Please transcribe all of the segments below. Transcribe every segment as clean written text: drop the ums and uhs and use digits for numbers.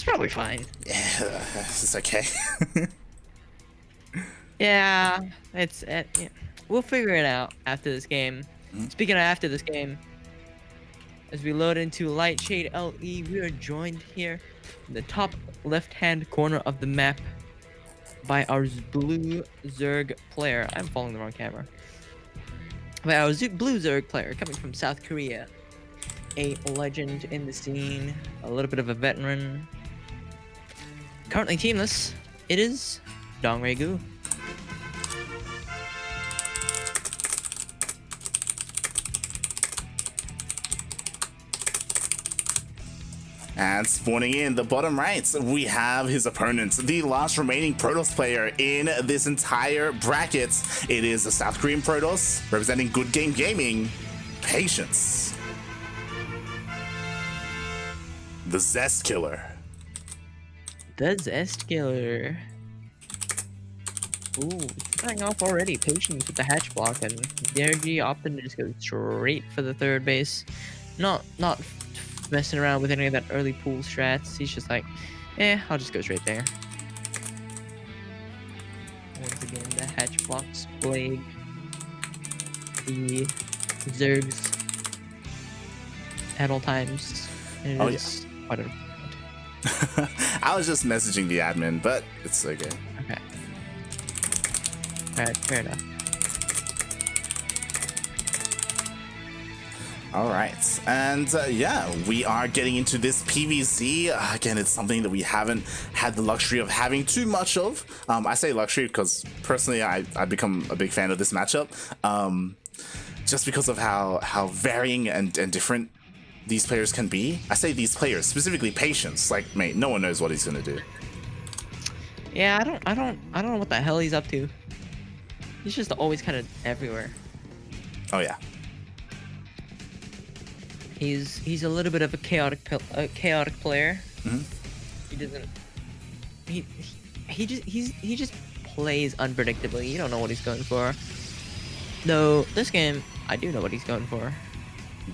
probably fine. Yeah, it's okay. Yeah, yeah. We'll figure it out after this game. Speaking of after this game, as we load into Lightshade LE, we are joined here in the top left-hand corner of the map by our blue Zerg player. I'm following the wrong camera. By our blue Zerg player coming from South Korea. A legend in the scene, a little bit of a veteran. Currently teamless, it is DongRaeGu. And spawning in the bottom right, we have his opponent, the last remaining Protoss player in this entire bracket. It is the South Korean Protoss, representing Good Game Gaming, Patience. The Zest Killer. The Zest Killer. Ooh, starting off already. Patience with the hatch block, and DongRaeGu opted to just go straight for the third base. Not messing around with any of that early pool strats. He's just like, I'll just go straight there. Once again, the hatch blocks plague the Zergs at all times. And it is quite a... I was just messaging the admin, but it's okay. Okay. Alright, fair enough. All right, and yeah, we are getting into this PvZ. Again, it's something that we haven't had the luxury of having too much of. I say luxury because personally, I've become a big fan of this matchup, just because of how varying and different these players can be. I say these players, specifically Patience. Like, mate, no one knows what he's gonna do. Yeah, I don't know what the hell he's up to. He's just always kind of everywhere. Oh yeah. He's a little bit of a chaotic player. Mm-hmm. He doesn't. He just plays unpredictably. You don't know what he's going for. Though this game, I do know what he's going for.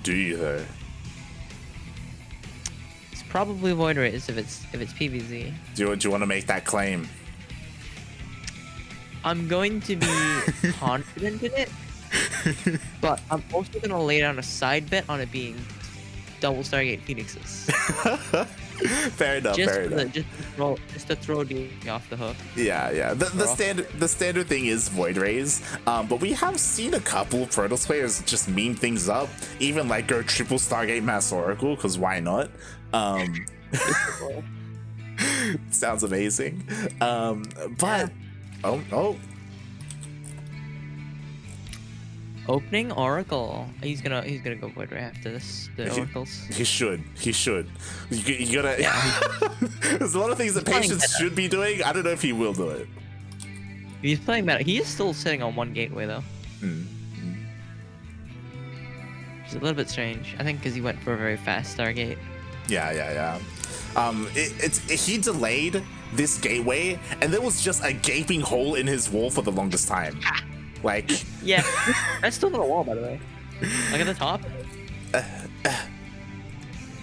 Do you though? It's probably Void Rays if it's PvZ. Do you want to make that claim? I'm going to be confident in it, but I'm also gonna lay down a side bet on it being double Stargate Phoenixes. Fair enough. Just to throw me off the hook. Yeah. The standard thing is Void Rays, but we have seen a couple of Protoss players just meme things up, even like go triple Stargate Mass Oracle, because why not? Sounds amazing. But oh. Opening Oracle. He's gonna go Void Ray after this. The Oracles. He should. You gotta. Yeah. There's a lot of things that Patience should be doing. I don't know if he will do it. He's playing better. He is still sitting on one gateway though. It's a little bit strange. I think because he went for a very fast Stargate. Yeah. He delayed this gateway, and there was just a gaping hole in his wall for the longest time. Like, yeah, that's still not a wall, by the way. Like at the top.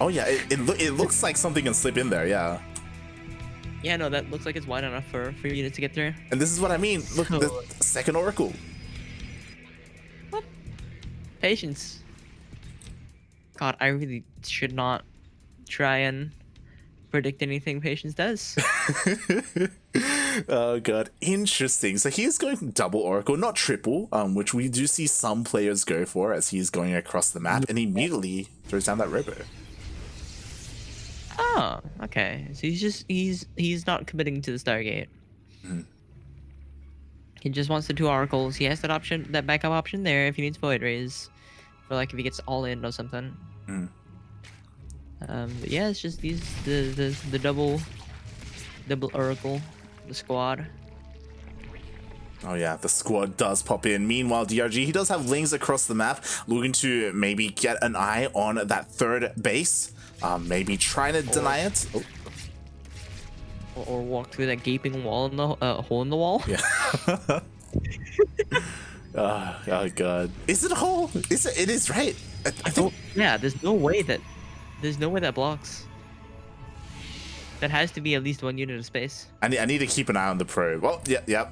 Oh yeah, it looks like something can slip in there. Yeah. Yeah, no, that looks like it's wide enough for you to get through. And this is what I mean. Look, the second Oracle. What? Patience. God, I really should not try and predict anything Patience does. Oh god, interesting. So he is going double Oracle, not triple, which we do see some players go for as he's going across the map, and immediately throws down that Robo. Oh, okay. So he's not committing to the Stargate. He just wants the two Oracles. He has that option, that backup option there if he needs Void Rays, for like if he gets all in or something. But yeah, it's just the double Oracle, the squad. Oh yeah, the squad does pop in. Meanwhile, DRG, he does have Lings across the map, looking to maybe get an eye on that third base. Maybe trying to deny it. Or walk through that gaping wall in the hole in the wall. Yeah. Oh god. Is it a hole? It is, right? I think. Yeah, there's no way that blocks. That has to be at least 1 unit of space. I need to keep an eye on the probe. Well, yeah.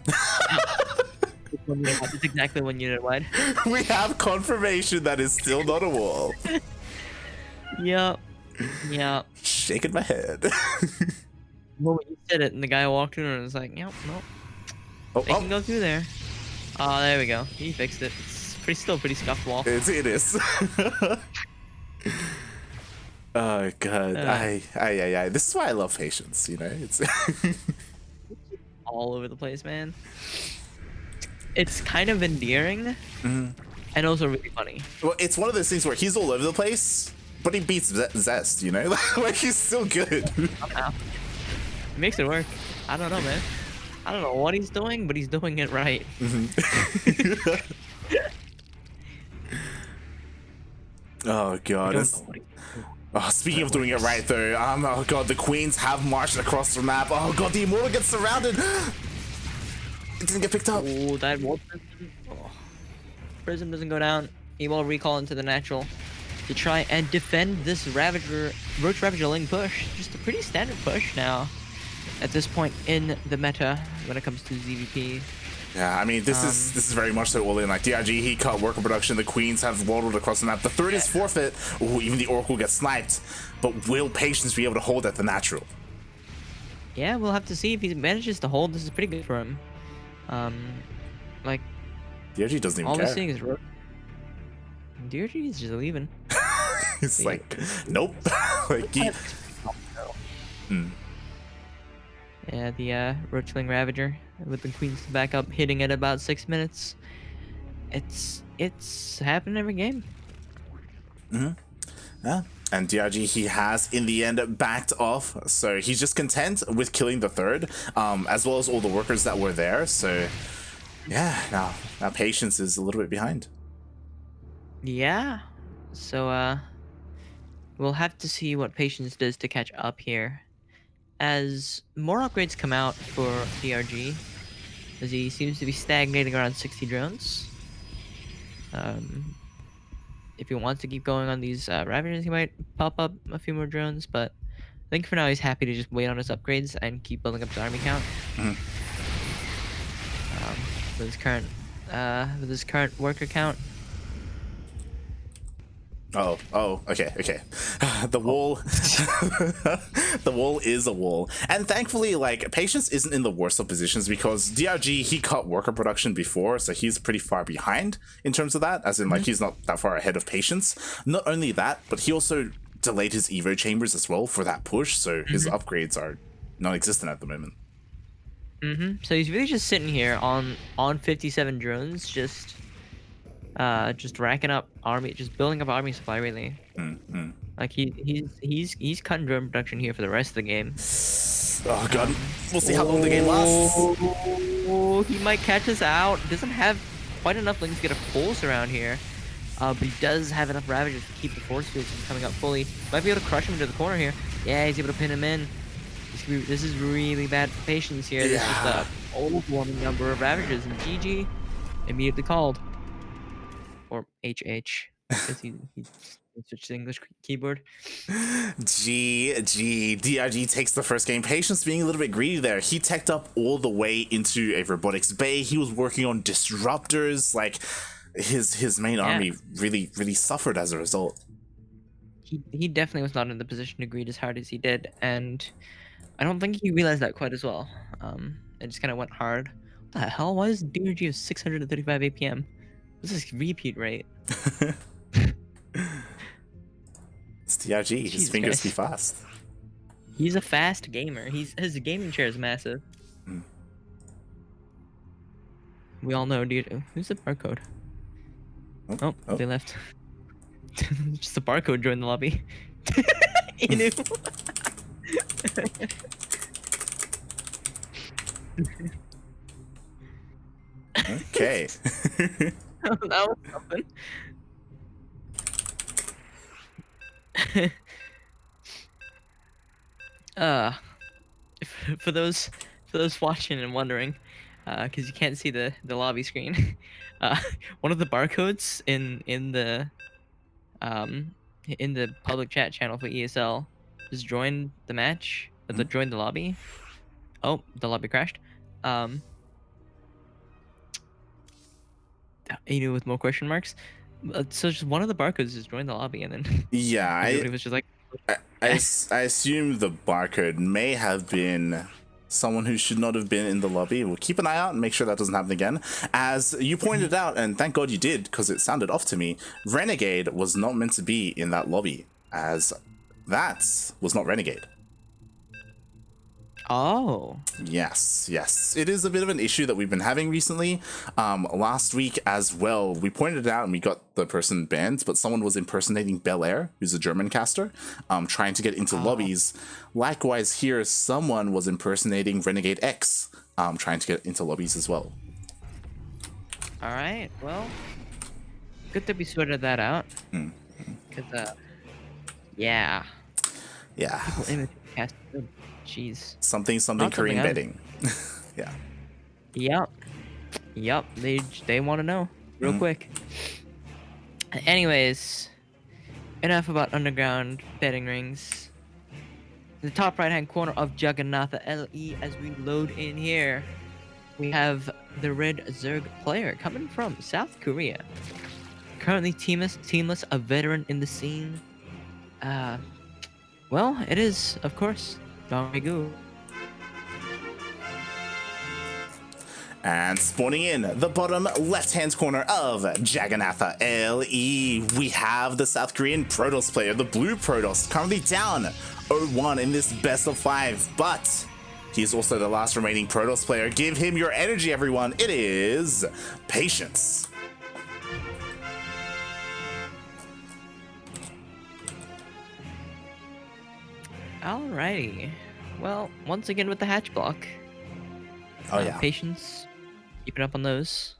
It's 1 unit wide. It's exactly 1 unit wide. We have confirmation that is still not a wall. Yep. Yep. Shaking my head. Well, you said it, and the guy walked in and was like, "Yep, nope, Oh, they can go through there." Oh, there we go. He fixed it. It's still pretty scuffed wall. it is. Oh god, I. This is why I love patience. You know, it's All over the place, man. It's kind of endearing, and also really funny. well, it's one of those things where he's all over the place, but he beats Zest. You know, like he's still good. Somehow. He makes it work. I don't know, man. I don't know what he's doing, but he's doing it right. Oh god. Oh, speaking of doing it right though, oh god, the queens have marched across the map. Oh god, the immortal gets surrounded. It didn't get picked up. Oh, that wall prism. Oh. Prism doesn't go down. He will recall into the natural to try and defend this Roach Ravager Ling push. Just a pretty standard push now at this point in the meta when it comes to ZvP. Yeah, I mean, this is very much so all in. Like DRG, he cut worker production. The queens have waddled across the map. The third is forfeit. Ooh, even the oracle gets sniped. But will Patience be able to hold at the natural? Yeah, we'll have to see if he manages to hold. This is pretty good for him. Like DRG doesn't even all care. we're seeing is DRG is just leaving. He's like, nope. Like he. Yeah, the Roachling Ravager with the queens to back up, hitting at about 6 minutes. It's happened every game. Yeah. And DRG, he has in the end backed off, so he's just content with killing the third, as well as all the workers that were there. So yeah, now Patience is a little bit behind. Yeah. So we'll have to see what Patience does to catch up here. As more upgrades come out for DRG, as he seems to be stagnating around 60 drones. If he wants to keep going on these Ravagers, he might pop up a few more drones, but I think for now he's happy to just wait on his upgrades and keep building up his army count. With his current worker count. Oh, okay. The wall, the wall is a wall, and thankfully, like Patience isn't in the worst of positions because DRG he cut worker production before, so he's pretty far behind in terms of that. As in, like he's not that far ahead of Patience. Not only that, but he also delayed his Evo chambers as well for that push, so his upgrades are non-existent at the moment. So he's really just sitting here on 57 drones, just racking up army, just building up army supply really. Like he's cutting drone production here for the rest of the game. Oh god, we'll see how long the game lasts. Oh, he might catch us out. Doesn't have quite enough lings to get a full surround here, but he does have enough Ravagers to keep the force fields from coming up fully. Might be able to crush him into the corner here. Yeah, he's able to pin him in. This is really bad for Patience here. This is the overwhelming number of Ravagers, and GG immediately called. Or HH, because he switched to English keyboard. GG. DRG takes the first game. Patience being a little bit greedy there. He teched up all the way into a robotics bay. He was working on disruptors. Like his main army really suffered as a result. He definitely was not in the position to greed as hard as he did, and I don't think he realized that quite as well. It just kind of went hard. What the hell? Why is DRG of 635 APM? What's his repeat rate? It's DRG. His fingers be fast. He's a fast gamer. His gaming chair is massive. We all know, dude. Who's the barcode? Oh, they left. Just a barcode joined the lobby. You knew. Okay. That was something. For those watching and wondering, because you can't see the lobby screen, one of the barcodes in the public chat channel for ESL just joined the match. the join the lobby. Oh, the lobby crashed. With more question marks. So just one of the barcodes just joined the lobby, and then Yeah, everybody was just like, I assume the barcode may have been someone who should not have been in the lobby. We'll keep an eye out and make sure that doesn't happen again. As you pointed out, and thank God you did, because it sounded off to me, Renegade was not meant to be in that lobby, as that was not Renegade. oh, Yes, yes. It is a bit of an issue that we've been having recently. Last week as well, we pointed it out and we got the person banned, but someone was impersonating Bel Air, who's a German caster, trying to get into lobbies. Likewise here, someone was impersonating Renegade X, trying to get into lobbies as well. all right. Well, good that we sorted that out. Cause yeah, Yeah. people imitate cast. Jeez. Something Not Korean something betting. Yeah. Yep. They want to know real quick. Anyways, enough about underground betting rings. In the top right hand corner of Juggernaut LE, as we load in here, we have the red Zerg player coming from South Korea. Currently teamless, a veteran in the scene. Well, it is, of course, DongRaeGu. And spawning in the bottom left-hand corner of Jagannatha LE, we have the South Korean Protoss player, the blue Protoss, currently down 0-1 in this best of 5, but he's also the last remaining Protoss player. Give him your energy, everyone. It is Patience. Alrighty. Well, once again with the hatch block. Oh yeah. Patience. Keeping up on those.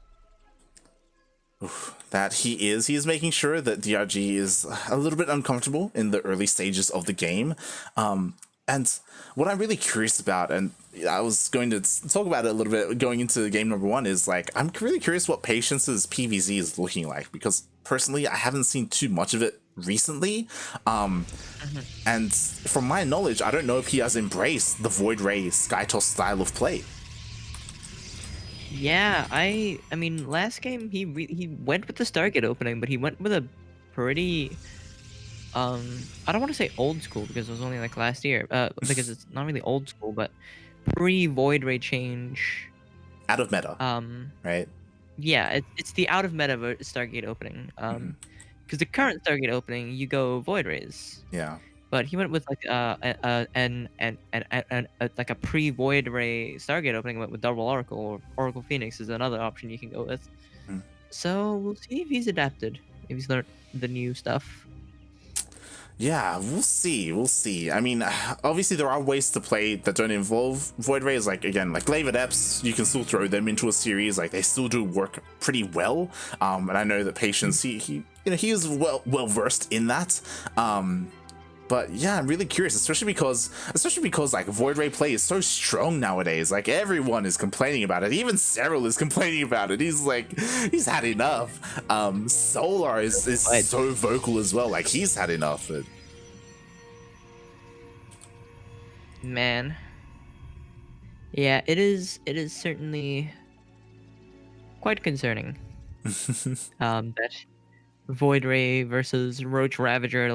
Oof, that he is making sure that DRG is a little bit uncomfortable in the early stages of the game. And what I'm really curious about, and I was going to talk about it a little bit going into game number 1, is like, I'm really curious what Patience's PvZ is looking like, because personally I haven't seen too much of it recently. And from my knowledge, I don't know if he has embraced the Void Ray Skytoss style of play. Yeah, I mean, last game he went with the Stargate opening, but he went with a pretty I don't want to say old school because it was only like last year, because it's not really old school, but pre Void Ray change. Out of meta. Right? Yeah, it's the out of meta Stargate opening. Because the current Stargate opening, you go Void Rays. Yeah. But he went with like like a pre Void Ray Stargate opening. Went with double Oracle, or Oracle Phoenix is another option you can go with. So we'll see if he's adapted, if he's learned the new stuff. Yeah, we'll see. I mean, obviously there are ways to play that don't involve Void Rays. Like, again, like Glaive Adepts, you can still throw them into a series. Like, they still do work pretty well. And I know that Patience, he is well versed in that. But yeah, I'm really curious, especially because like Void Ray play is so strong nowadays. Like, everyone is complaining about it. Even Cyril is complaining about it. He's like, he's had enough. Solar is so vocal as well. Like, he's had enough. Man. Yeah, it is certainly quite concerning. That Void Ray versus Roach Ravager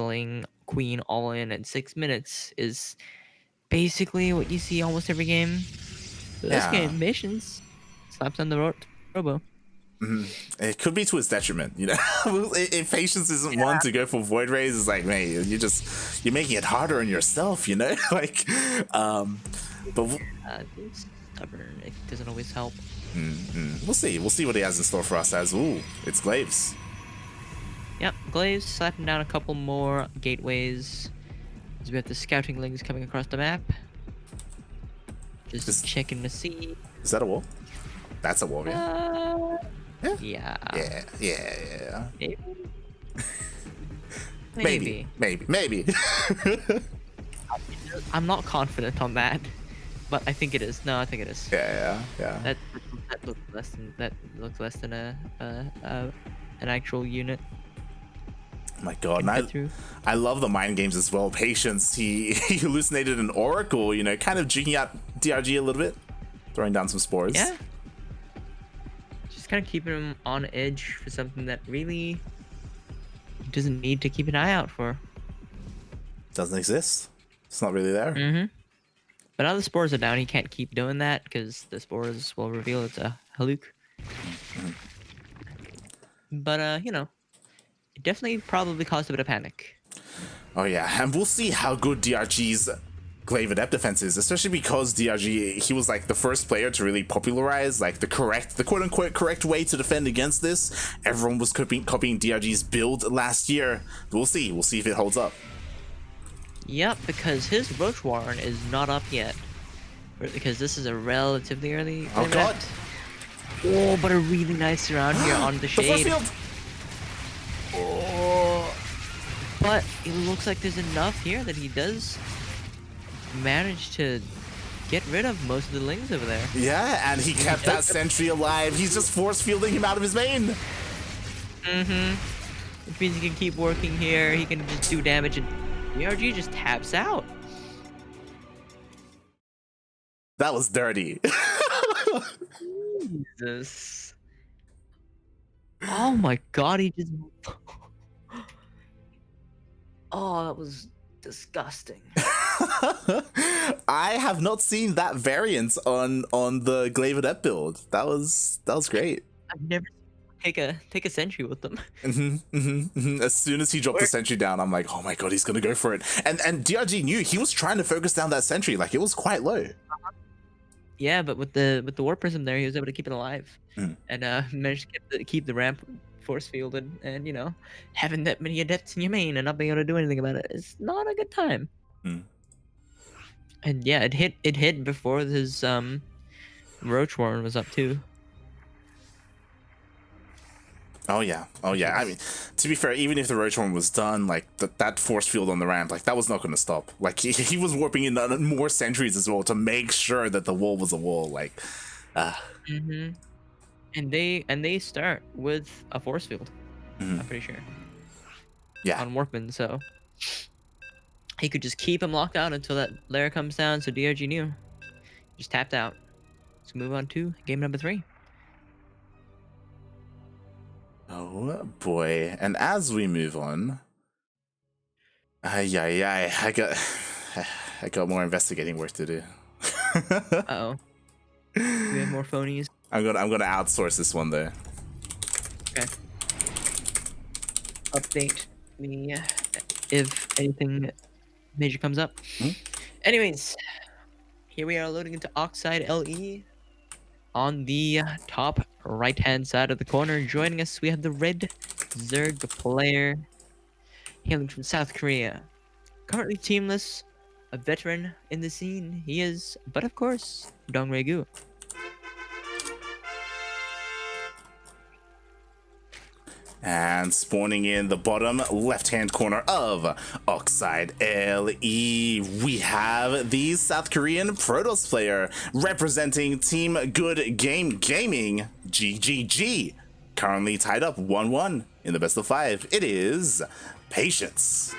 Queen all in 6 minutes is basically what you see almost every game. So this game, Missions slaps on the robo. It could be to his detriment, if Patience isn't one to go for Void Rays, it's like, man, you're making it harder on yourself, like, but it's stubborn. It doesn't always help. We'll see what he has in store for us. As it's Glaives. Yep, Glaives slapping down a couple more gateways. As we have the scouting lings coming across the map. Just checking to see. Is that a wall? That's a wall, yeah. Yeah. Maybe. I'm not confident on that, but I think it is. No, I think it is. Yeah. That looks less than an actual unit. My God, can and cut through. I love the mind games as well. Patience, he hallucinated an oracle, you know, kind of jigging out DRG a little bit, throwing down some spores. Yeah. Just kind of keeping him on edge for something that really he doesn't need to keep an eye out for. Doesn't exist. It's not really there. Mm-hmm. But now the spores are down, he can't keep doing that because the spores will reveal it's a Haluk. But you know, it definitely probably caused a bit of panic. Oh yeah, and we'll see how good DRG's Glaive Adept defense is, especially because DRG, he was like the first player to really popularize like the quote-unquote correct way to defend against this. Everyone was copying DRG's build last year. We'll see if it holds up. Yep, because his Roach Warren is not up yet. Because this is a relatively early Oh God. Oh, but a really nice round here on the shade. The force field. Oh, but it looks like there's enough here that he does manage to get rid of most of the lings over there. Yeah, and he kept that sentry alive. He's just force fielding him out of his main. Mm-hmm. Which means he can keep working here. He can just do damage, and DRG just taps out. That was dirty. Jesus. Oh my God, he just... Oh, that was disgusting. I have not seen that variant on the Glaive Adept build. That was great. I've never take a sentry with them. As soon as he dropped the sentry down, I'm like, oh my God, he's gonna go for it. And DRG knew he was trying to focus down that sentry, like it was quite low. Yeah, but with the Warp Prism there, he was able to keep it alive, and managed to keep the ramp force fielded. And you know, having that many adepts in your main and not being able to do anything about it is not a good time. And yeah, it hit before his Roach Warren was up too. Oh yeah. I mean, to be fair, even if the Roach Warren was done, like that force field on the ramp, like that was not going to stop. Like he was warping in more sentries as well to make sure that the wall was a wall. Like, And they start with a force field. I'm pretty sure. Yeah. On Warpman, so he could just keep him locked out until that layer comes down. So DRG knew, just tapped out. Let's move on to game number 3. Oh boy. And as we move on, I got more investigating work to do. Uh-oh. We have more phonies. I'm gonna outsource this one though. Okay. Update me if anything major comes up. Anyways, here we are loading into Oxide LE. On the top right-hand side of the corner, joining us, we have the red Zerg player, hailing from South Korea. Currently teamless, a veteran in the scene, he is, but of course, DongRaeGu. And spawning in the bottom left-hand corner of Oxide LE, we have the South Korean Protoss player representing Team Good Game Gaming, GGG. Currently tied up 1-1 in the best of 5. It is Patience.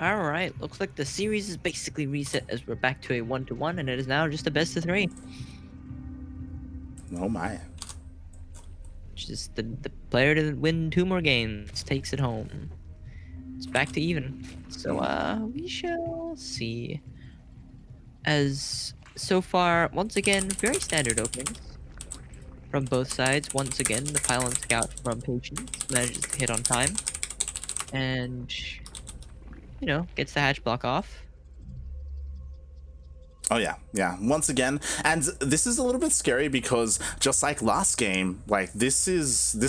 Alright, looks like the series is basically reset as we're back to a 1-1, and it is now just a best of 3. Oh my. Just the player to win 2 more games takes it home. It's back to even. So we shall see. As so far, once again, very standard openings from both sides. Once again, the Pylon Scout from Patience manages to hit on time. And you know, gets the hatch block off. Oh yeah. Once again, and this is a little bit scary because just like last game, like this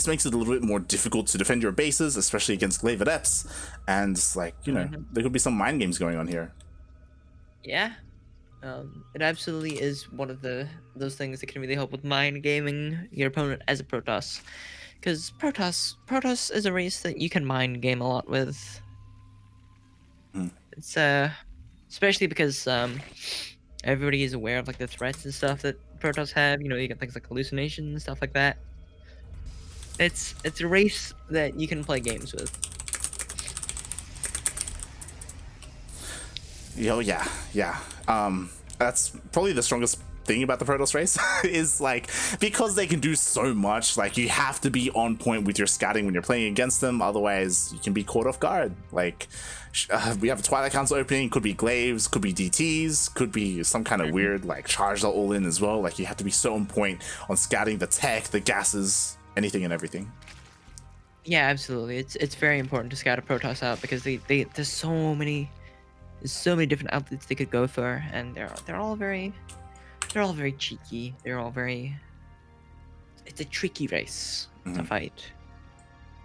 makes it a little bit more difficult to defend your bases, especially against Glaive Adepts, and like you know, there could be some mind games going on here. Yeah, it absolutely is one of those things that can really help with mind gaming your opponent as a Protoss, because Protoss is a race that you can mind game a lot with. It's especially because Everybody is aware of like the threats and stuff that Protoss have. You know, you get things like hallucinations and stuff like that. It's a race that you can play games with. Oh yeah, yeah. That's probably the strongest thing about the Protoss race is like because they can do so much. Like you have to be on point with your scouting when you're playing against them, otherwise you can be caught off guard. Like we have a Twilight Council opening, could be glaives, could be DTs, could be some kind of weird like charge all in as well. Like you have to be so on point on scouting the tech, the gases, anything and everything. Yeah, absolutely. It's very important to scout a Protoss out because there's so many different outlets they could go for, and they're all very cheeky. They're all very. It's a tricky race to fight.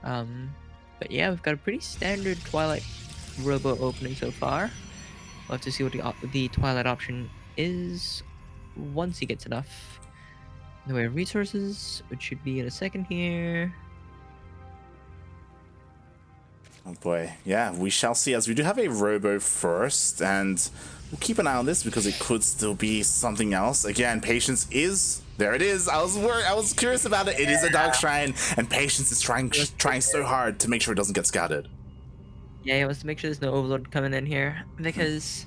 But yeah, we've got a pretty standard Twilight Robo opening so far. We'll have to see what the Twilight option is once he gets enough in the way of resources, which should be in a second here. Oh boy, yeah, we shall see, as we do have a Robo first, and we'll keep an eye on this because it could still be something else. Again, Patience is... There it is. I was curious about it. It is a Dark Shrine, and Patience is trying so hard to make sure it doesn't get scouted. Yeah, he wants to make sure there's no Overlord coming in here, because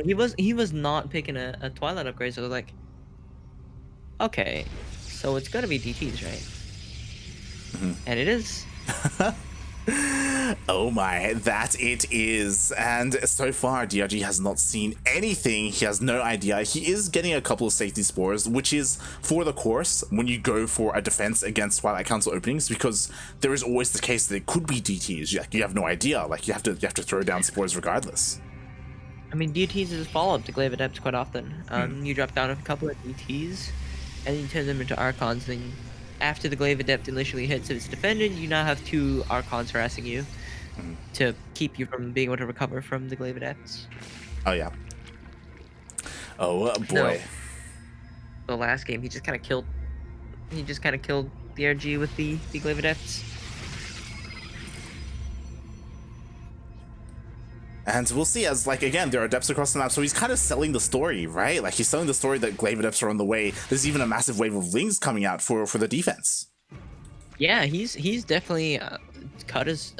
he was not picking a Twilight upgrade, so like, okay, so it's gonna be DTs, right? And it is. Oh my, that it is. And so far, DRG has not seen anything. He has no idea. He is getting a couple of safety spores, which is for the course when you go for a defense against Twilight Council openings, because there is always the case that it could be DTs. You have no idea. Like you have to throw down spores regardless. I mean, DTs is follow-up to Glaive Adepts quite often. You drop down a couple of DTs, and you turn them into Archons, then after the Glaive Adept initially hits its defendant, you now have 2 Archons harassing you to keep you from being able to recover from the Glaive Adepts. Oh yeah. Oh boy. No. The last game, he just kind of killed DRG with the Glaive Adepts. And we'll see, as like again there are adepts across the map, so he's kind of selling the story, right? Like he's selling the story that Glaive Adepts are on the way. There's even a massive wave of Lings coming out for the defense. Yeah, he's definitely cut his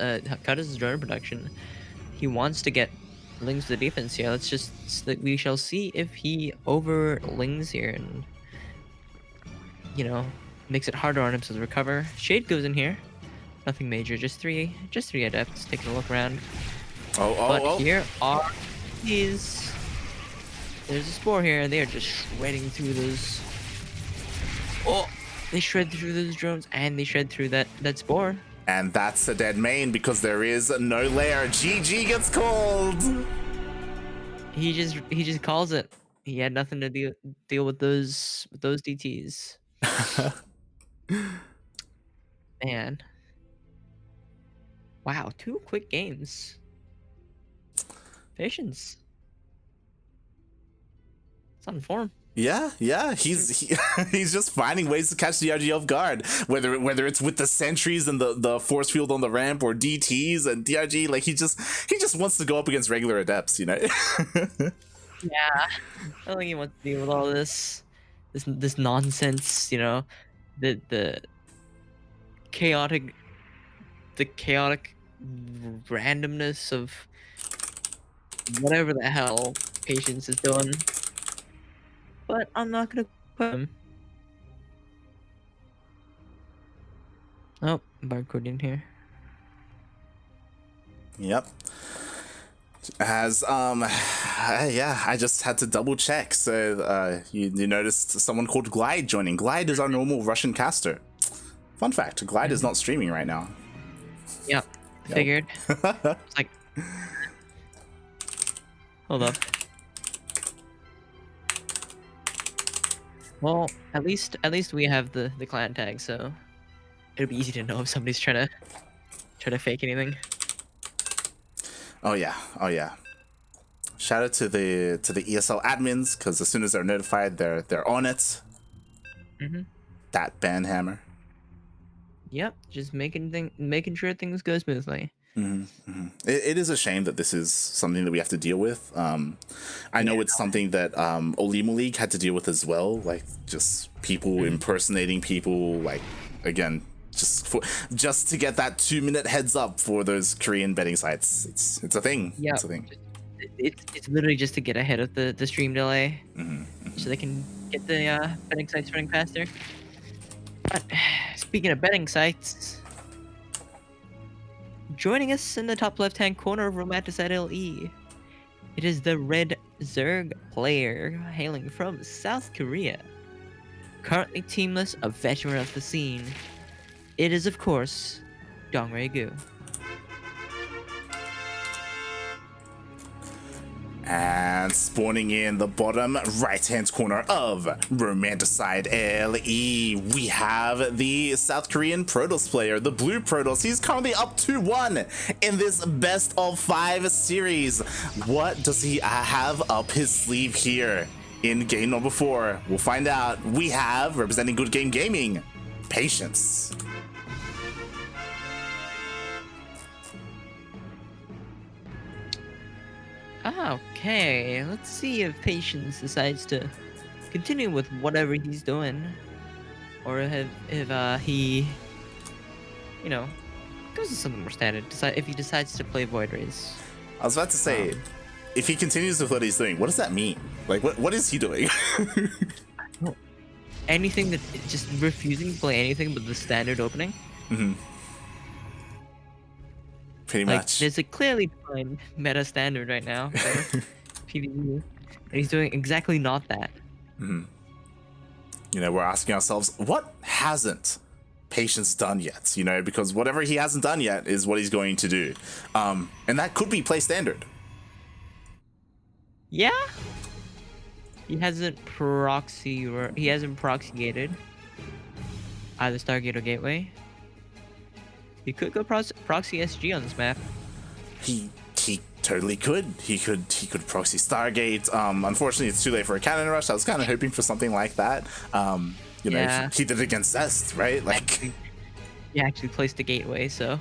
drone production. He wants to get Lings to the defense. Yeah, let's just we shall see if he over Lings here and makes it harder on himself to recover. Shade goes in here, nothing major, just three adepts taking a look around. Here are these. There's a spore here, and they are just shredding through those. Oh, they shred through those drones, and they shred through that spore. And that's a dead main because there is no lair. GG gets called. He just calls it. He had nothing to deal with those DTs. Man. Wow, 2 quick games. Patience. It's on form. Yeah, he's just finding ways to catch the DRG off guard. Whether it's with the sentries and the force field on the ramp or DTs and DRG, like he just wants to go up against regular adepts, you know. Yeah, I don't think he wants to deal with all this nonsense, you know, the chaotic randomness of whatever the hell Patience is doing. But I'm not gonna put him. Oh, barcode in here. Yep. As yeah, I just had to double check. So you noticed someone called Glide joining. Glide is our normal Russian caster. Fun fact: Glide is not streaming right now. Yeah, figured. It's like, hold up. Well, at least we have the clan tag, so it'll be easy to know if somebody's trying to fake anything. Oh yeah. Shout out to the ESL admins, because as soon as they're notified, they're on it. That banhammer. Yep, just making sure things go smoothly. It is a shame that this is something that we have to deal with. I know it's something that Olima League had to deal with as well, like just people impersonating people, like again, just to get that 2-minute heads up for those Korean betting sites. It's a thing. Yeah, it's a thing. It's literally just to get ahead of the stream delay, so they can get the betting sites running faster. But speaking of betting sites, joining us in the top left-hand corner of Romanticide LE, it is the Red Zerg player hailing from South Korea. Currently teamless, a veteran of the scene. It is, of course, DongRaeGu. And spawning in the bottom right-hand corner of Romanticide LE, we have the South Korean Protoss player, the Blue Protoss. He's currently up 2-1 in this best of 5 series. What does he have up his sleeve here in game number 4? We'll find out. We have, representing Good Game Gaming, Patience. Okay, let's see if Patience decides to continue with whatever he's doing, or if he, you know, goes to something more standard. If he decides to play Void Rays. I was about to say, if he continues with what he's doing, what does that mean? Like, what is he doing? Anything that just refusing to play anything but the standard opening. Pretty Like, much. there's a clearly defined meta standard right now for PvE, and he's doing exactly not that. You know, we're asking ourselves, what hasn't Patience done yet? You know, because whatever he hasn't done yet is what he's going to do. And that could be play standard. Yeah? He hasn't proxy-gated either Stargate or Gateway. He could go proxy SG on this map. He totally could. He could proxy Stargate. Unfortunately, it's too late for a cannon rush. I was kind of hoping for something like that. You know, he did it against Zest, right? Like, he actually placed a Gateway, so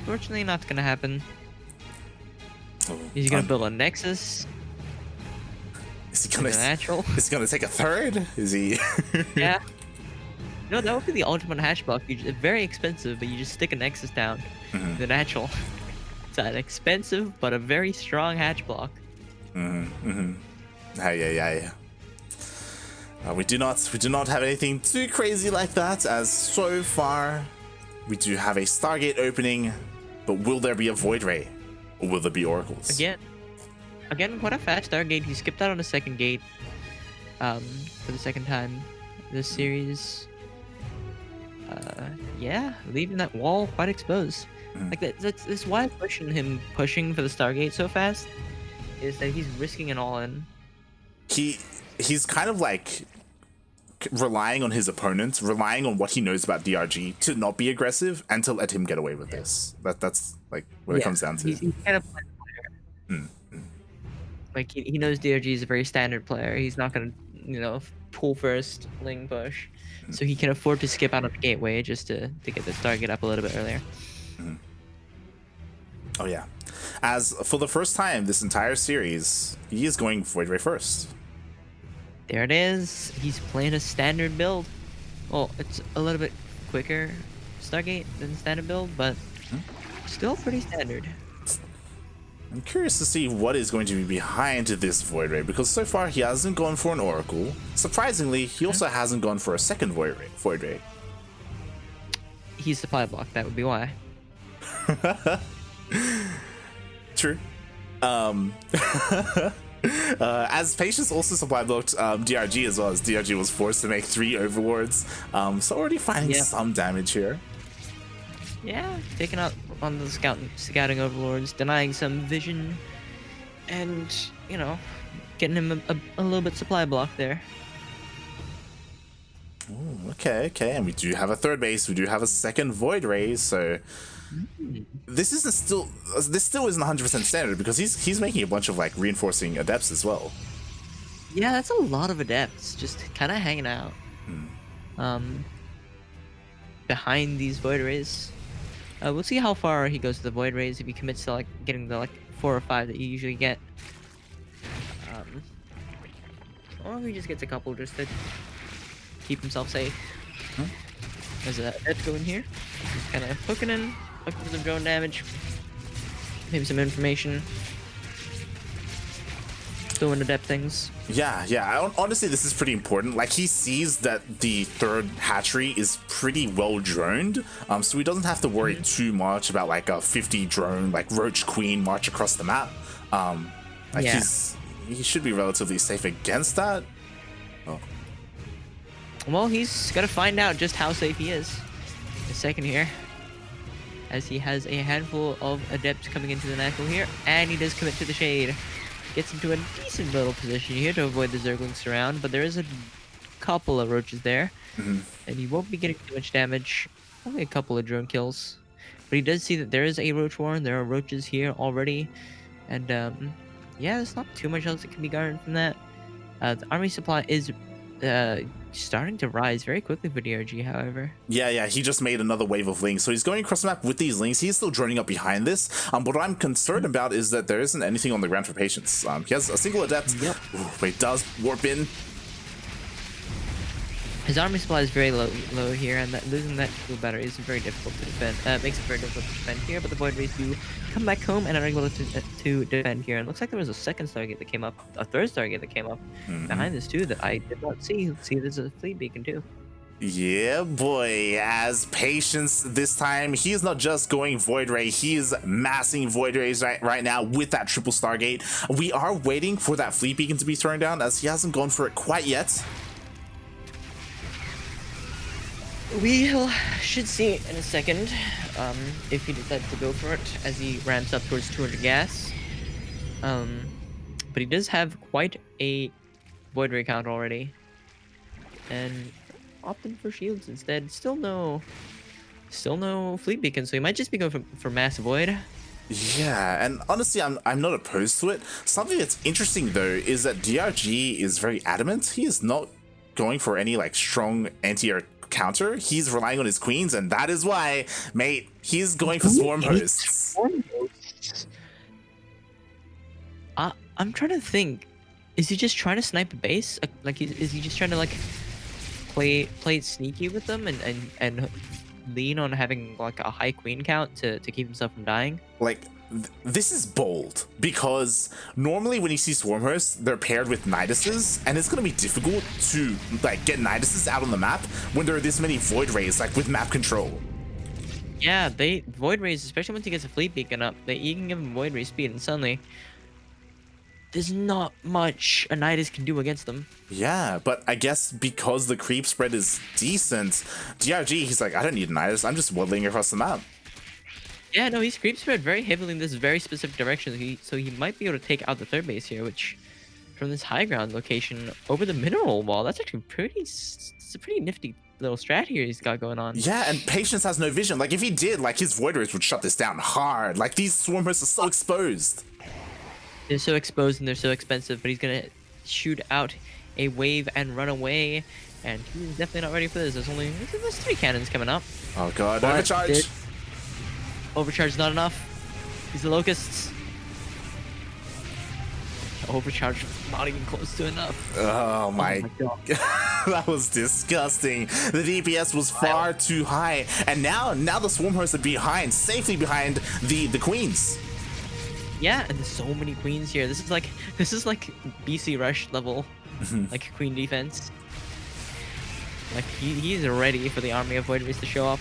unfortunately, not gonna happen. He's gonna build a Nexus. Is he gonna natural? Is he gonna take a third? Is he? Yeah. No, that would be the ultimate hatch block. It's very expensive, but you just stick a Nexus down. The natural. It's an expensive but a very strong hatch block. Yeah. We do not have anything too crazy like that, as so far we do have a Stargate opening, but will there be a Void Ray, or will there be Oracles? Again, what a fast Stargate. He skipped out on the second gate for the second time this series. Yeah, leaving that wall quite exposed. Like that's why I question him pushing for the Stargate so fast, is that he's risking an all-in. He's kind of like relying on his opponents, relying on what he knows about DRG to not be aggressive and to let him get away with this. That's like what it comes down to. He's kind of like a player. Like he knows DRG is a very standard player. He's not gonna, you know, pull first, ling push. So he can afford to skip out on the Gateway just to get the Stargate up a little bit earlier. Oh yeah. As for the first time this entire series, he is going Void Ray first. There it is. He's playing a standard build. Well, it's a little bit quicker Stargate than standard build, but still pretty standard. I'm curious to see what is going to be behind this Void Ray, because so far he hasn't gone for an Oracle. Surprisingly, he also hasn't gone for a second Void Ray. He's supply block, that would be why. True. As Patience also supply blocked DRG as well, as DRG was forced to make 3 overlords. So already finding some damage here. Yeah, taking out on the scouting overlords, denying some vision, and, you know, getting him a little bit supply block there. Ooh, okay, and we do have a third base, we do have a second Void Ray, so this still isn't 100% standard, because he's making a bunch of like reinforcing adepts as well. Yeah, that's a lot of adepts just kind of hanging out behind these Void Rays. We'll see how far he goes to the Void Rays if he commits to like getting the like 4 or 5 that you usually get. Or if he just gets a couple just to keep himself safe. Huh? There's a Adept going here. Just kind of looking for some drone damage. Maybe some information. Doing Adept things. Yeah. Honestly, this is pretty important. Like, he sees that the third hatchery is pretty well droned, so he doesn't have to worry too much about like a 50 drone, like Roach Queen march across the map. Like Yeah. he should be relatively safe against that. Oh. Well, he's got to find out just how safe he is. A second here. As he has a handful of Adepts coming into the knuckle here. And he does commit to the Shade. Gets into a decent little position here to avoid the Zergling surround. But there is a couple of Roaches there. And he won't be getting too much damage. Only a couple of drone kills. But he does see that there is a Roach Warren. There are Roaches here already. And yeah, there's not too much else that can be garnered from that. The army supply is starting to rise very quickly for DRG, however. Yeah, he just made another wave of links. So he's going across the map with these links. He's still droning up behind this. But what I'm concerned about is that there isn't anything on the ground for Patience. He has a single Adept. Yep. Ooh, wait, does warp in. His army supply is very low here, and losing that fuel battery is very difficult to defend. Makes it very difficult to defend here, but the Void Rays do come back home and are able to defend here. And it looks like there was a second Stargate that came up, a third Stargate that came up behind this too that I did not see. Let's see, there's a fleet beacon too. Yeah, boy, as Patience this time, he is not just going Void Ray, he is massing Void Rays right now with that triple Stargate. We are waiting for that fleet beacon to be thrown down, as he hasn't gone for it quite yet. We should see it in a second, if he decides to go for it, as he ramps up towards 200 gas. But he does have quite a Void Ray count already. And opting for shields instead. Still no fleet beacon, so he might just be going for mass Void. Yeah, and honestly, I'm not opposed to it. Something that's interesting, though, is that DRG is very adamant. He is not going for any, like, strong anti-air counter. He's relying on his queens, and that is why, mate, he's going for swarm hosts. I'm trying to think. Is he just trying to snipe a base? Like, is he just trying to like play it sneaky with them and lean on having like a high queen count to keep himself from dying? Like, this is bold, because normally when you see swarm hosts, they're paired with Niduses, and it's going to be difficult to like get Niduses out on the map when there are this many Void Rays, like with map control. Yeah, Void Rays, especially once he gets a fleet beacon up, you can give him Void Ray speed, and suddenly there's not much a Nidus can do against them. Yeah, but I guess because the creep spread is decent, DRG, he's like, I don't need a Nidus, I'm just waddling across the map. Yeah, no, he's creep spread very heavily in this very specific direction, so he might be able to take out the third base here, which, from this high ground location over the mineral wall, that's actually it's a pretty nifty little strat here he's got going on. Yeah, and Patience has no vision. Like, if he did, like, his Void Rays would shut this down hard. Like, these swarm hosts are so exposed. They're so exposed and they're so expensive, but he's gonna shoot out a wave and run away, and he's definitely not ready for this. There's 3 cannons coming up. Oh god, But overcharge! Overcharge is not enough. These are locusts. Overcharge not even close to enough. Oh my god. That was disgusting. The DPS was far too high, and now the swarm hosts are safely behind the queens. Yeah, and there's so many queens here. This is like BC Rush level, like queen defense. Like he's ready for the army of Void Rays to show up.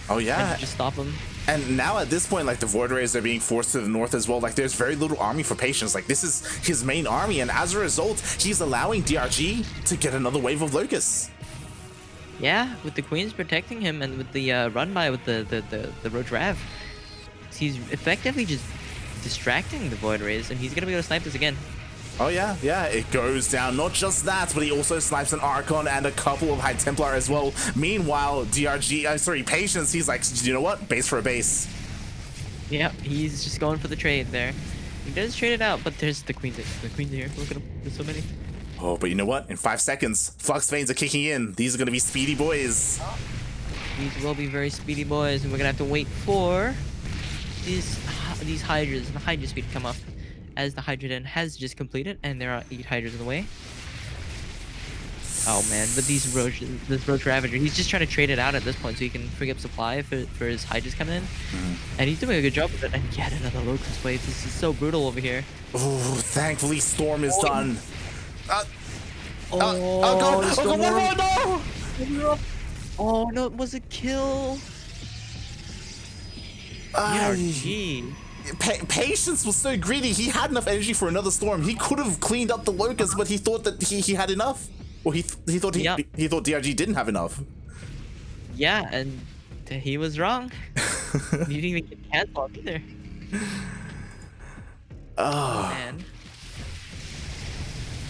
Oh yeah, and just stop him. And now at this point, like, the Void Rays are being forced to the north as well. Like, there's very little army for Patience. Like, this is his main army, and as a result, he's allowing DRG to get another wave of locusts. Yeah, with the queens protecting him and with the run by with the Roach Rav, he's effectively just distracting the Void Rays, and he's gonna be able to snipe this again. Oh yeah, it goes down. Not just that, but he also snipes an Archon and a couple of High Templar as well. Meanwhile, Patience, he's like, you know what? Base for a base. Yeah, he's just going for the trade there. He does trade it out, but there's the queens here. Look at them. There's so many. Oh, but you know what? In 5 seconds, Flux Veins are kicking in. These are gonna be speedy boys. These will be very speedy boys, and we're gonna have to wait for these hydras and the hydra speed to come up, as the hydra den has just completed, and there are 8 hydras in the way. Oh man, but this Roach Ravager, he's just trying to trade it out at this point so he can free up supply for his hydras coming in. And he's doing a good job with it. And yet another Locust Wave. This is so brutal over here. Oh, thankfully Storm is done. Oh, God! Storm. Oh, no! Oh no, it was a kill. DRG. Patience was so greedy. He had enough energy for another Storm. He could have cleaned up the Locust, but he thought that he had enough. Well, he thought DRG didn't have enough. Yeah, and he was wrong. You didn't even get canceled either. Oh man.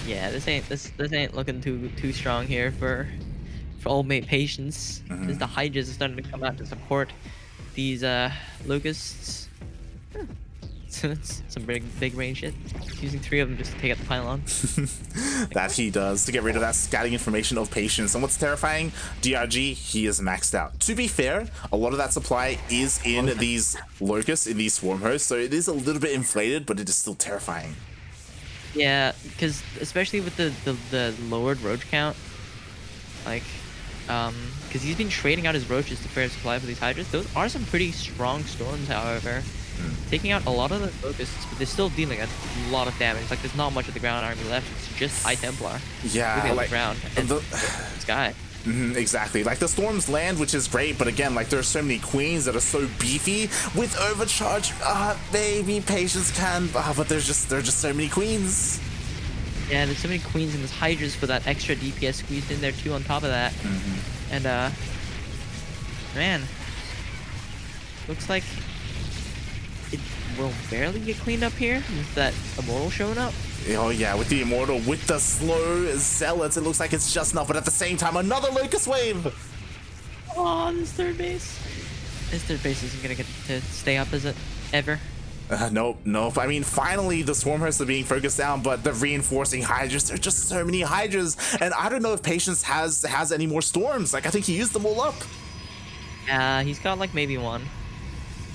Yeah, this ain't looking too strong here for old mate Patience. As the hydras are starting to come out to support these locusts. Some big range shit. Using 3 of them just to take out the pylon. That he does, to get rid of that scouting information of Patience. And what's terrifying, DRG, he is maxed out. To be fair, a lot of that supply is in these locusts, in these swarm hosts, so it is a little bit inflated, but it is still terrifying. Yeah, because especially with the lowered roach count, like, because he's been trading out his roaches to fair supply for these hydras. Those are some pretty strong storms, however. Taking out a lot of the locusts, but they're still dealing a lot of damage. Like, there's not much of the ground army left. It's just High Templar. Yeah, like the ground and sky. Exactly. Like, the storms land, which is great, but again, like, there's so many queens that are so beefy with overcharge. Maybe Patience can, but there's just so many queens. Yeah, there's so many queens and there's hydras for that extra DPS squeezed in there too on top of that. And man, looks like it will barely get cleaned up here with that Immortal showing up. Oh yeah, with the Immortal, with the slow Zealots, it looks like it's just enough, but at the same time, another Locust Wave! Oh, this third base. This third base isn't gonna get to stay up, is it? Ever? Nope. I mean, finally the Swarm hosts are being focused down, but the reinforcing Hydras, there are just so many Hydras, and I don't know if Patience has any more Storms. Like, I think he used them all up. Yeah, he's got like maybe one.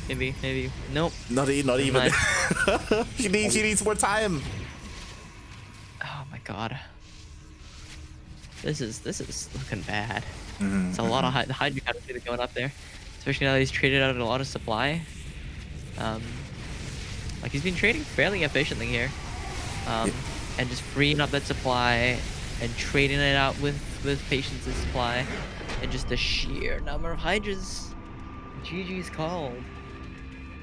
Maybe. Nope. Not even. He needs more time. Oh my god. This is looking bad. It's a lot of the Hydra kind of going up there, especially now that he's traded out a lot of supply. Like, he's been trading fairly efficiently here, and just freeing up that supply and trading it out with Patience's supply, and just the sheer number of Hydras. GG's called.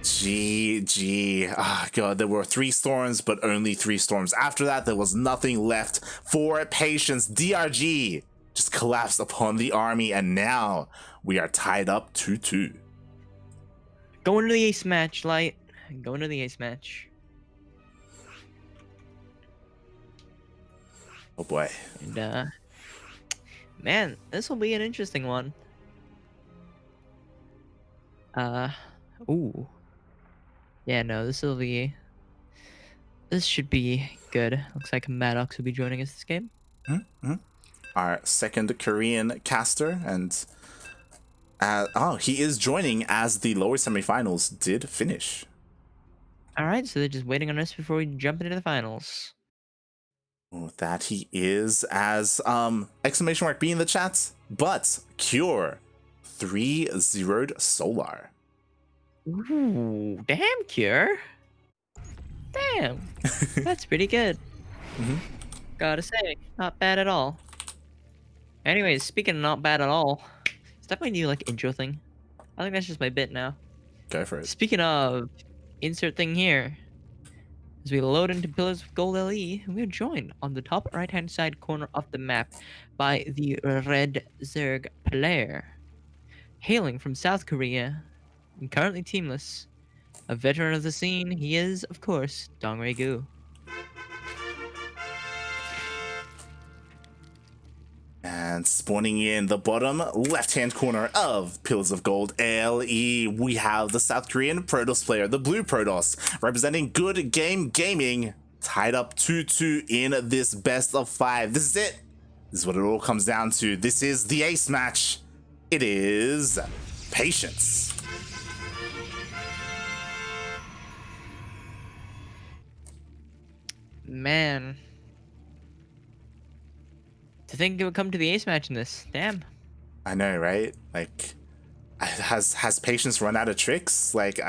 GG. Ah, God, there were 3 storms, but only 3 storms. After that, there was nothing left for Patience. DRG just collapsed upon the army, and now we are tied up 2-2. Going to the ace match, Light. Going to the ace match. Oh boy. And man, this will be an interesting one. Ooh. Yeah, no, this should be good. Looks like Maddox will be joining us this game. Our second Korean caster, and he is joining as the lower semifinals did finish. Alright, so they're just waiting on us before we jump into the finals. Oh, that he is, as exclamation mark B in the chat, but Cure 3-0'd Solar. Ooh, damn, Cure. Damn. That's pretty good. Gotta say, not bad at all. Anyways, speaking of not bad at all, is that my new like intro thing? I think that's just my bit now. Go for it. Speaking of, insert thing here. As we load into Pillars of Gold LE, we are joined on the top right hand side corner of the map by the Red Zerg player. Hailing from South Korea, and currently teamless, a veteran of the scene, he is, of course, DongRaeGu. And spawning in the bottom left-hand corner of Pillars of Gold LE, we have the South Korean Protoss player, the Blue Protoss, representing Good Game Gaming, tied up 2-2 in this best of 5. This is it. This is what it all comes down to. This is the ace match. It is Patience. Man. To think it would come to the ace match in this. Damn. I know, right? Like, has Patience run out of tricks? Like,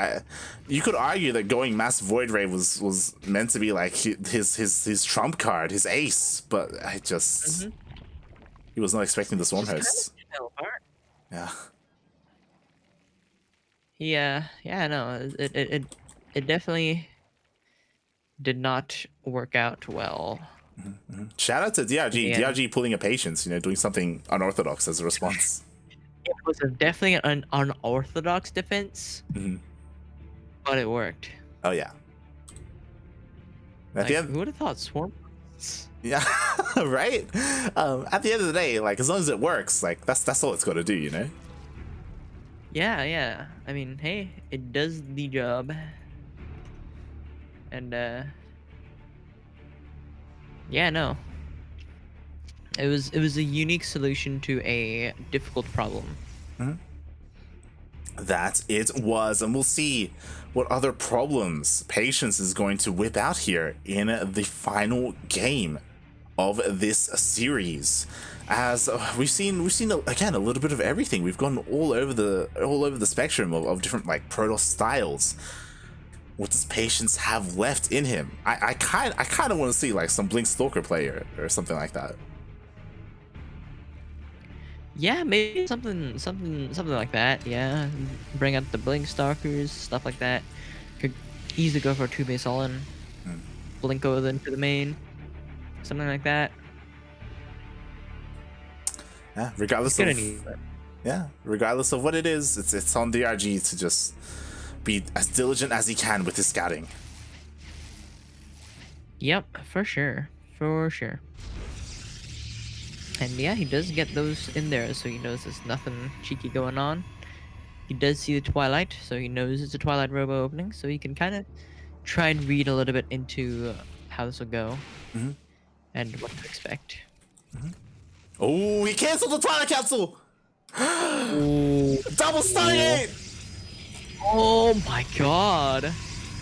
you could argue that going Mass Void Ray was meant to be like his trump card, his ace, but I just he was not expecting the Swarm Hosts. Yeah. Yeah, no, it definitely did not work out well. Shout out to DRG. Yeah. DRG pulling a Patience, you know, doing something unorthodox as a response. It was definitely an unorthodox defense, but it worked. Oh yeah. At the end, who would have thought Swarm? Yeah, right. At the end of the day, like, as long as it works, like that's all it's got to do, you know. Yeah. I mean, hey, it does the job, and yeah, no. It was a unique solution to a difficult problem. That it was, and we'll see what other problems Patience is going to whip out here in the final game of this series. As we've seen again a little bit of everything. We've gone all over the spectrum of different like Protoss styles. What does Patience have left in him? I kind of want to see like some Blink Stalker player or something like that. Yeah, maybe something like that. Yeah, bring out the Blink Stalkers, stuff like that. Could easily go for a 2-base all-in. Blink over into the main, something like that. Yeah, regardless of what it is, it's on DRG to just be as diligent as he can with his scouting. Yep, for sure. And yeah, he does get those in there, so he knows there's nothing cheeky going on. He does see the Twilight, so he knows it's a Twilight Robo opening, so he can kind of try and read a little bit into how this will go and what to expect. Oh, he canceled the Twilight Council! Double Stargate! Oh my god.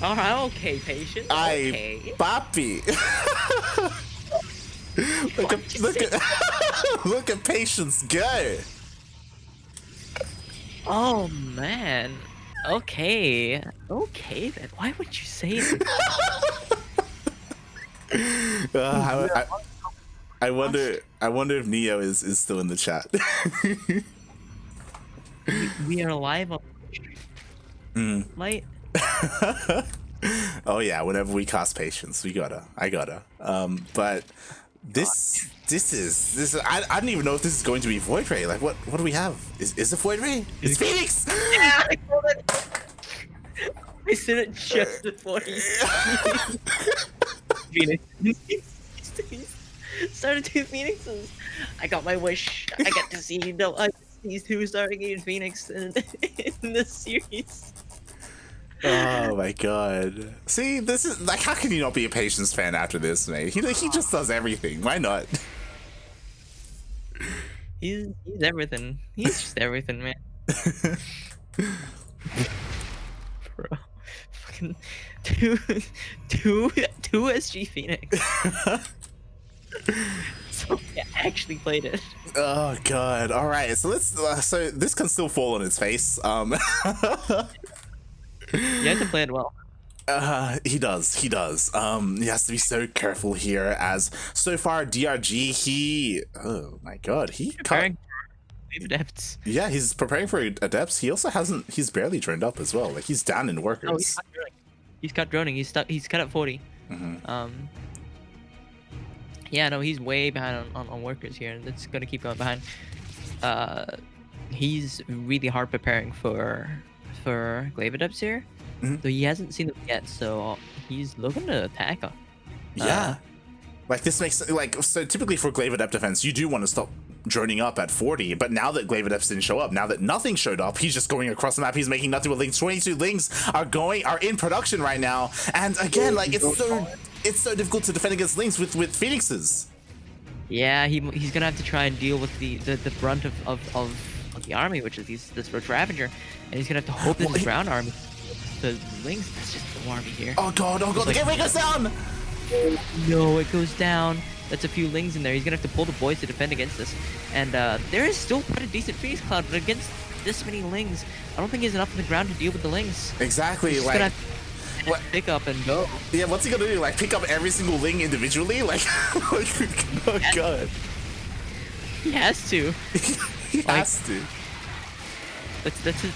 Alright, okay, Patience. Okay. Papi. Look at Patience go. Oh man. Okay then. Why would you say it? I wonder if Neo is still in the chat. we are live on Light. Oh yeah, whenever we cast Patience, I gotta. But this is I don't even know if this is going to be Void Ray. Like what do we have? Is it Void Ray? It's Phoenix! Yeah, I called it. I said it just before you. Phoenix. Started 2 Phoenixes. I got my wish. I get to see these 2 Stargate Phoenix in this series. Oh my god. See, this is like, how can you not be a Patience fan after this, mate? He just does everything. Why not? He's everything. He's just everything, man. Bro. Fucking two SG Phoenix. So I actually played it. Oh god. All right. So let's so this can still fall on its face. You have to play it well. He does. He has to be so careful here, as so far DRG, oh my god, Preparing for Adepts. Yeah, he's preparing for Adepts. He also he's barely droned up as well. Like, he's down in workers. Oh, he's cut droning. He's cut at 40. Yeah, no, he's way behind on workers here, and it's gonna keep going behind. He's really hard preparing for Glaive Adepts here. So he hasn't seen them yet, so he's looking to attack. Yeah. Like, this makes, like, so typically for Glaive Adept defense, you do want to stop droning up at 40, but now that Glaive Adepts didn't show up, now that nothing showed up, he's just going across the map, he's making nothing with Lings. 22 Lings are in production right now, and again, like, it's so difficult to defend against Lings with Phoenixes. Yeah, he's gonna have to try and deal with the brunt of the army, which is this Roach Ravager, and he's gonna have to hope that his ground army, the Lings, that's just no army here. Oh god, the gateway goes down! No, it goes down. That's a few Lings in there. He's gonna have to pull the boys to defend against this. And there is still quite a decent Phoenix Cloud, but against this many Lings, I don't think he's enough on the ground to deal with the Lings. Exactly, He's like... What? Pick up and go. Yeah, what's he gonna do? Like, pick up every single Ling individually? Like, oh god. He has to. He has to.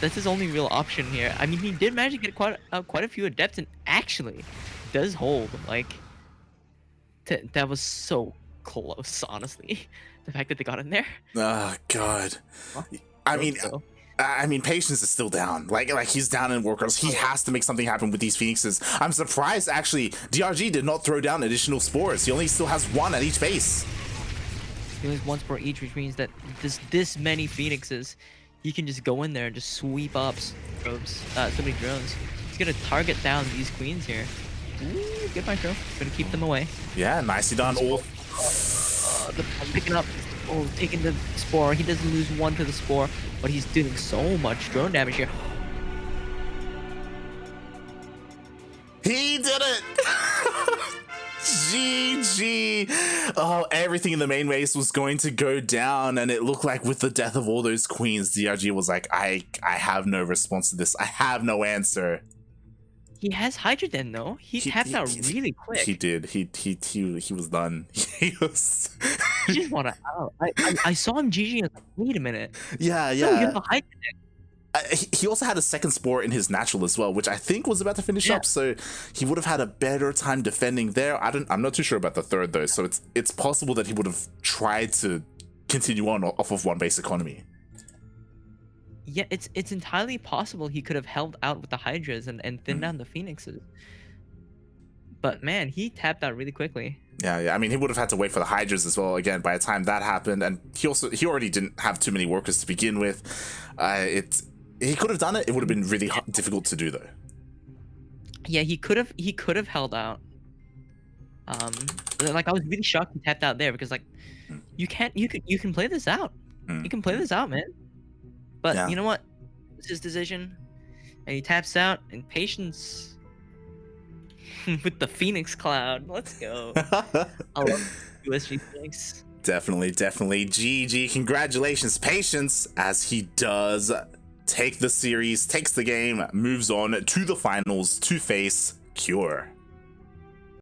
That's his only real option here. I mean, he did manage to get quite a few adepts, and actually does hold. Like, that was so close, honestly. The fact that they got in there. Oh god. I mean, Patience is still down. Like he's down in Warcraft. He has to make something happen with these Phoenixes. I'm surprised, actually, DRG did not throw down additional spores. He only still has one at each base. He only has one spore each, which means that this many Phoenixes, he can just go in there and just sweep up so many drones. He's gonna target down these queens here. Ooh, good micro. Gonna keep them away. Yeah, nicely done. Picking up. Oh, taking the spore. He doesn't lose one to the spore, but he's doing so much drone damage here. He did it! GG! Oh, everything in the main race was going to go down, and it looked like with the death of all those queens, DRG was like, I have no response to this. I have no answer. He has Hydroden though. He tapped out really quick. He did. He was done. He was. He just wanted out. I saw him GG. Wait a minute. Yeah. No, you have a Hydroden. He also had a second spore in his natural as well, which I think was about to finish up. So he would have had a better time defending there. I'm not too sure about the third though. So it's possible that he would have tried to continue on off of one base economy. Yeah, it's entirely possible he could have held out with the Hydras and thinned down the Phoenixes. But man, he tapped out really quickly. Yeah. I mean, he would have had to wait for the Hydras as well. Again, by the time that happened, and he already didn't have too many workers to begin with. He could have done it. It would have been really difficult to do though. Yeah, he could have held out. Like I was really shocked he tapped out there because like you can play this out. You can play this out, man. But you know what? It's his decision. And he taps out, and Patience with the Phoenix Cloud. Let's go. I love USG Phoenix. Definitely. GG. Congratulations, Patience, as he does take the series, takes the game, moves on to the finals to face Cure.